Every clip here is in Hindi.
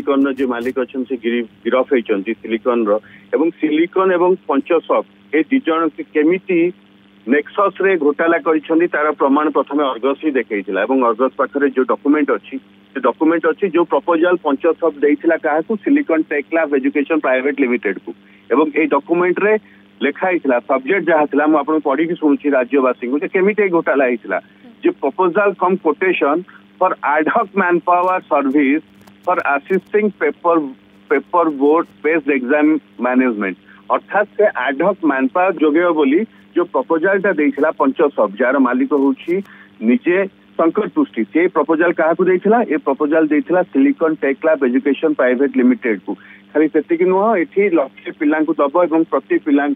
सिलिकॉन जो मालिक अच्छा से गिरफ होती सिलिकॉन रो सिलिकॉन एवं पंचसॉफ्ट ए दी जन केमिति नेक्सस रे घोटाला करिसेंती तार प्रमाण प्रथमे अर्गस ही देखैथिला एवं अर्गस पाखरे जो डॉक्यूमेंट अछि से डॉक्यूमेंट अछि जो प्रपोजल पंचसॉफ्ट देइथिला काहाकू Silicon tech lab education private limited को एवं ए डॉक्यूमेंट रे लेखा हितला सब्जेक्ट जहा थिला म आपन पढी कि सुनुछि राज्यवासी को जे केमिते घोटाला हितला जे proposal cum quotation for ad hoc man power service for assisting paper board based exam management अर्थात से एडहॉक मैन पावर जोगे बोली जो प्रपोजल टा देइथिला पंचसॉफ्ट जार मालिक होउछि निजे शंकर पुष्टि से प्रपोजल क्या ए प्रपोजल देइथिला silicon tech lab education private limited को खाली सेतिक नुह एठी लक्ष पिला दब एवं प्रति पिला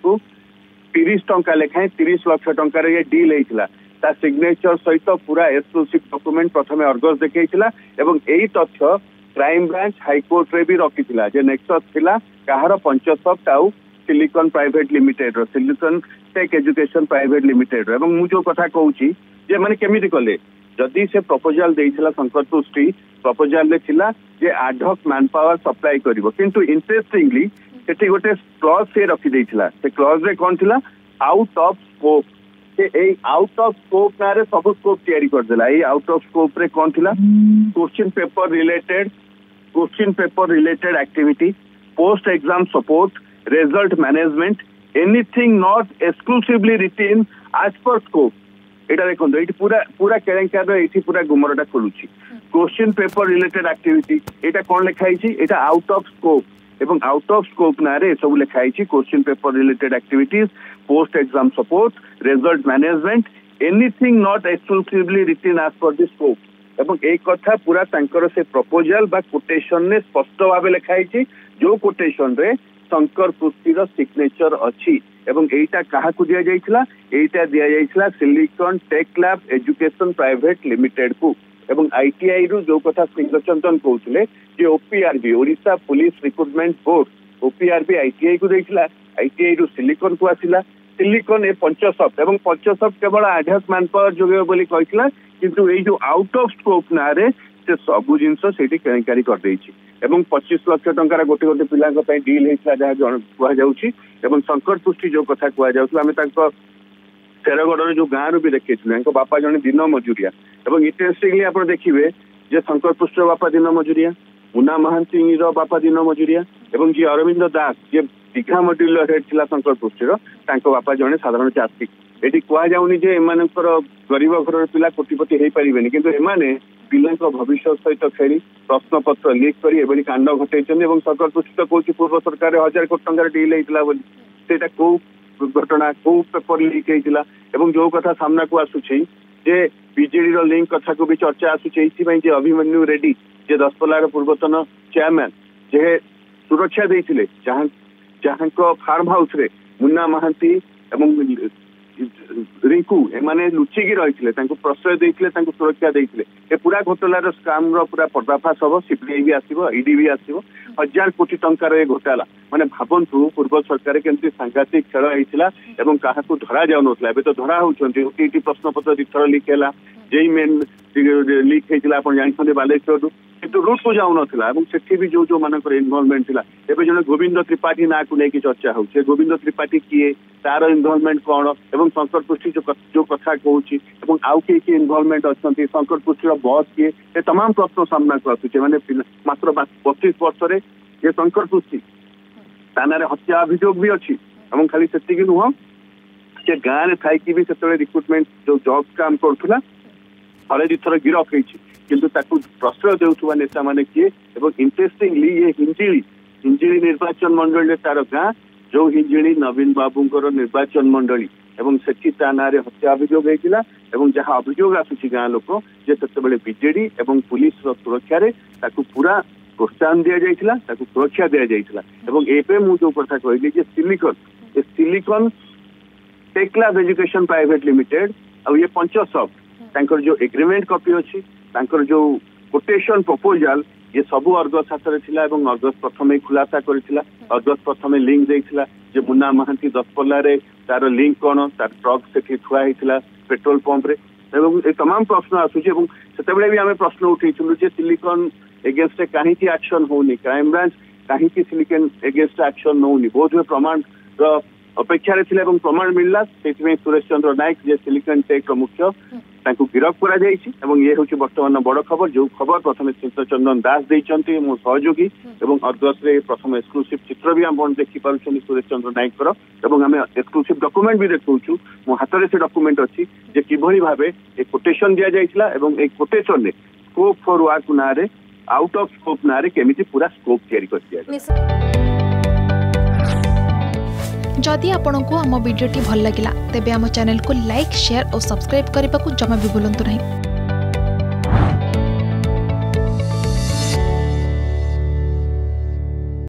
30 टंका लेखाएं 30 लाख टंका ये डील होता ता सिग्नेचर सहित पूरा एक्सक्लूसिव डॉक्यूमेंट प्रथमे अर्गस देखैथिला एवं एई तथ्य क्राइम ब्रांच हाईकोर्ट रे भी रखिथिला जे नेक्सस थिला कहार पंचसॉफ्ट आउ सिलिकॉन प्राइवेट लिमिटेड रो silicon tech education private limited एवं मु जो कथा कहूची जे माने केमिति कले जदि से प्रपोजल देइथिला शंकर पुष्टि प्रपोजल रे थिला जे एडहॉक मैन पावर सप्लाई करिवो किंतु इंटरेस्टिंगली सेठी गोटे क्लॉज से रखि देइथिला से क्लॉज रे कोन थिला आउट ऑफ स्कोप से ए आउट ऑफ स्कोप नारे सब स्कोप तयारी कर देला ए आउट ऑफ स्कोप रे कोन थिला question paper related activity post exam support result management anything not exclusively written as per scope एटा देखो ये पूरा पूरा केलेंकार ये पूरा गुमरटा खोलुची क्वेश्चन पेपर रिलेटेड एक्टिविटी एटा कौन लिखाई एटा आउट ऑफ स्कोप एवं आउट ऑफ स्कोप ना रे सब लिखाई question paper related activities post exam support result management anything not exclusively written as per the scope एवं एक कथा पूरा तांकर से प्रपोजल बा कोटेशन ने स्पष्ट भाव लिखाई जो कोटेशन रे शंकर पुष्टिर सिग्नेचर अच्छी एवं एटा कहा दिया जाइछला एटा दिया जाइछला silicon tech lab education private limited को एवं आईटीआई रु जो कथा सिंहचंदन कहउछले जे OPRB Odisha police recruitment board OPRB ITI को देइछला आईटीआई रु सिलिकॉन को आसिला सिलिकॉन ए पंचसॉफ्ट एवं पंचसॉफ्ट केवल एडहॉक मैन पावर जोगे बोली कहितला किंतु ए जो आउट ऑफ स्कोप ना रे से सबु जिंस सेठी केनकारी कर देइछि एवं 25 लाख टंकार गोटे गोटे पिला डील होता जहाँ कह जाऊँगी शंकर पुष्टि जो कथा कह जाऊँ शेरगढ़ जो गाँव रू भी देखी बापा जन दिन मजुरिया एवं इंटरेस्टिंगली आप देखिए जे शंकर पुष्टर बापा दिन मजुरिया मुना महांती बापा दिन मजुरिया एवं जी अरविंद दास जी दीघा मड्यूल हेड था शंकर पुष्टर बापा जड़े साधारण चाषी ये कहुनि जे एम गरीब घर पिला कोटिपति हो पारे किंतु एमाने पिला भविष्य सहित खेली प्रश्न पत्र लिक कर कांड घटे शंकर पुष्टि तो कौन पूर्व सरकार 1000 कोटी टंकार डील होता कौ घटना कौ पेपर लिक होता जो कथा सामना को आसूची जे बीजेडी लिंक कथा को भी चर्चा आसूची अभिमन्यु रेड्डी जे दशपल्लार पूर्वतन चेयरमैन जे सुरक्षा देते जहाँ फार्म हाउस रे मुन्ना महांती एवं रिंकू एमाने लुचिकी रही प्रश्रय देते सुरक्षा देते ए पूरा घोटालार स्काम पूरा पर्दाफाश हम सीबीआई भी आसो ईडी भी आसो 1000 कोटी टंकार ये घोटाला माने भावंतु पूर्व सरकार केमती सांघातिक खेल होता क्या धरा जाऊन तो धरा होती ओटीटी प्रश्न पत्र 2 थर लिक है जेई मेन लिक होता आप जानते बालेश्वर किंतु रूट को जाऊन से भी जो मानकर इनवॉल्वमेंट थिला एबे जने गोविंद त्रिपाठी ना को लेकिन चर्चा हो गोविंद त्रिपाठी किए तार इनवॉल्वमेंट कौन एवं शंकर पुष्टि जो कथा कहूँ आउ किए इनवॉल्वमेंट अच्छा शंकर पुष्टर बॉस किए ये तमाम प्रश्न सामना को आसूचे माने मात्र 25 वर्ष ये शंकर पुष्टि थाना हत्या अभियोग भी अच्छी खाली से नुह से गाँव में थी भी से रिक्रुटमेंट जो जॉब काम करूला थे 2 थर गिरफ किंतु प्रश्रय देउथुवा नेता माने किए इंटरेस्टिंगली ये हिंजिली निर्वाचन मंडल तार गाँ जो हिंजिली नवीन बाबूंकर निर्वाचन मंडली एवं सेठी तानारे हत्या अभियोग होता जहाँ अभियोग आसूची गाँ लोक जे सेतबेले बीजेडी एवं पुलिस सुरक्षा रे ताकू पूरा प्रोत्साहन दि जाइथिला ताकू सुरक्षा दि जाइथिला एबे मु जो कथा कहली जे silicon tech lab education private limited और ये पंचसॉफ्ट तांकर जो एग्रीमेंट कॉपी अच्छी तांकर जो कोटेशन प्रपोजल ये सबू अर्गस हाथ में अर्गस प्रथम खुलासा करथिला अर्गस प्रथम लिंक देइथिला जे मुन्ना महांती दशपल्ला रे तार लिंक कौन तार ट्रक से थुआ होता पेट्रोल पंप रे एवं ए तमाम प्रश्न आसूचे भी आम प्रश्न उठेलु जे सिलिकॉन एगेंस्ट कहीं एक्शन होनी क्राइम ब्रांच कहीं सिलिकन एगेंस्ट एक्शन नौनी बहुत हुए प्रमाण अपेक्षा प्रमाण मिलला सुरेश चंद्र नायक जे सिलिकन टेक मुख्य गिरफ कर ये हूँ बर्तमान बड़ खबर जो खबर प्रथम चंदन दास देते मो सहयोगी अर्गस प्रथम एक्सक्लूसिव चित्र भी आप देखी पार्टी सुरेश चंद्र नायक आम एक्सक्लूसिव डॉक्यूमेंट भी देखु मो हाथ में से डॉक्यूमेंट अच्छी जे किभली भाव ए कोटेशन दि जाइए कोटेशन ने स्कोप फॉर वर्क ना आउट ऑफ स्कोप ना केमिति पूरा स्कोप तैयारी कर दिया। जदि आपंक आम भिडी भल लगा तेब आम चैनल को लाइक शेयर और सब्सक्राइब करने को जमा भी भूलु नहीं।